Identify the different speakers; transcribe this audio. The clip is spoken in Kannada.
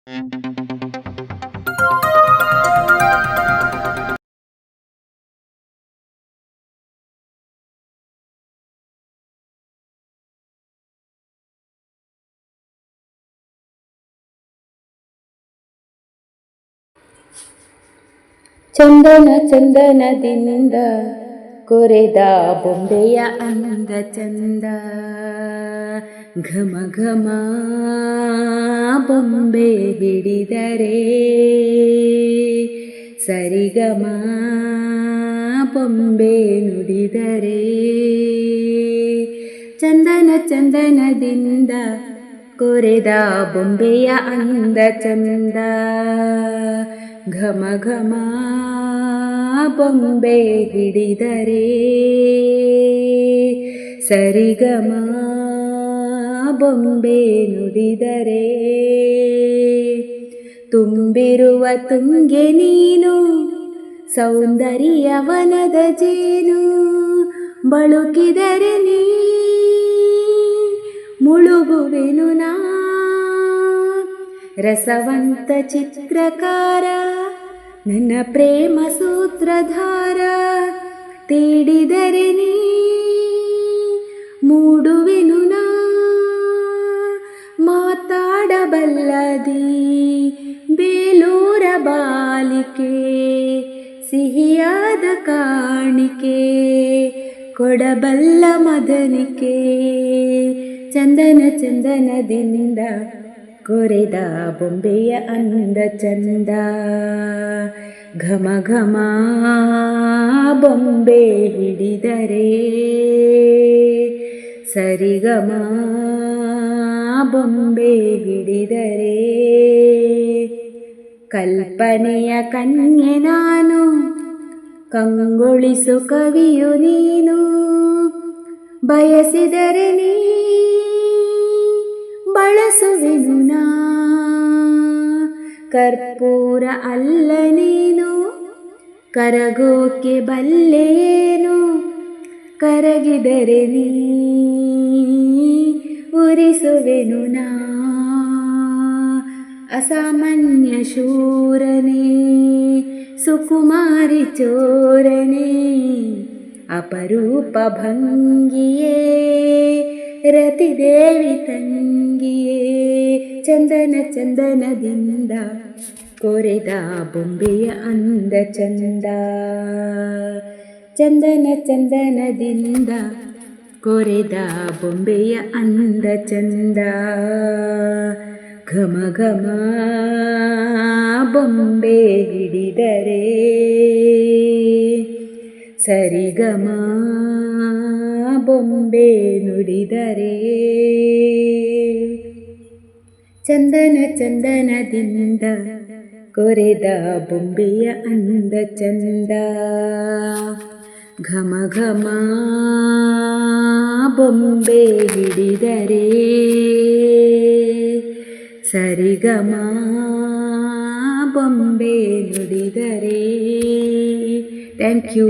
Speaker 1: ಚಂದನ ಚಂದನದಿಂದ ಕೊರೆದ ಬೊಂಬೆಯ ಅಂದ ಚಂದ, ಘಮ ಘಮ ಬೊಂಬೆ ಹಿಡಿದರೆ ಸರಿಗಮ ಬೊಂಬೆ ನುಡಿದರೆ. ಚಂದನ ಚಂದನದಿಂದ ಕೊರೆದ ಬೊಂಬೆಯ ಅಂದ ಚಂದ, ಘಮ ಘಮ ಬೊಂಬೆ ಹಿಡಿದರೆ ಸರಿಗಮ ಬೊಂಬೆ ನುಡಿದರೆ. ತುಂಬಿರುವ ತುಂಗೆ ನೀನು ಸೌಂದರ್ಯ ವನದ ಜೇನು, ಬಳುಕಿದರೆ ನೀ ಮುಳುಗುವೆನು ನಾ ರಸವಂತ ಚಿತ್ರಕಾರ, ನನ್ನ ಪ್ರೇಮ ಸೂತ್ರಧಾರ. ತೀಡಿದರೆ ನೀ ಮೂಡುವೆನು ನಾ ಮಾತಾಡಬಲ್ಲದಿ ಬೇಲೂರ ಬಾಲಿಕೆ, ಸಿಹಿಯಾದ ಕಾಣಿಕೆ ಕೊಡಬಲ್ಲ ಮದನಿಕೆ. ಚಂದನ ಚಂದನದಿಂದ ಕೊರೆದ ಬೊಂಬೆಯ ಅಂದ ಚಂದ, ಘಮ ಘಮ ಬೊಂಬೆ ಹಿಡಿದರೆ ಸರಿಗಮ ಬೊಂಬೆ ಹಿಡಿದರೆ. ಕಲ್ಪನೆಯ ಕನ್ಯೆ ನಾನು, ಕಂಗೊಳಿಸು ಕವಿಯು ನೀನು. ಬಯಸಿದರೆ ನೀ ಬಳಸುವೆನು ನಾ ಕರ್ಪೂರ ಅಲ್ಲ ನೀನು, ಕರಗೋಕೆ ಬಲ್ಲೆಯೇನು. ಕರಗಿದರೆ ನೀ ಉರಿಸುವೆನು ನಾ ಅಸಾಮಾನ್ಯ ಶೂರನೇ, ಸುಕುಮಾರಿ ಚೋರನೇ, ಅಪರೂಪ ಭಂಗಿಯೇ, ರತಿದೇವಿ ತಂಗಿಯೇ. ಚಂದನ ಚಂದನದಿಂದ ಕೊರೆದ ಬೊಂಬೆಯ ಅಂದ ಚಂದ, ಚಂದನ ಚಂದನದಿಂದ ಕೊರೆದ ಬೊಂಬೆಯ ಅಂದ ಚಂದ, ಘಮ ಘಮ ಬೊಂಬೆ ಹಿಡಿದರೆ ಸರಿಗಮ ಬೊಂಬೆ ನುಡಿದರೆ. ಚಂದನ ಚಂದನದಿಂದ ಕೊರೆದ ಬೊಂಬೆಯ ಅಂದ ಚಂದ, ಘಮ ಘಮ ಬೊಂಬೆ ಹಿಡಿದರೆ ಸರಿಗಮ ಬೊಂಬೆ ನುಡಿದರೆ. Thank you.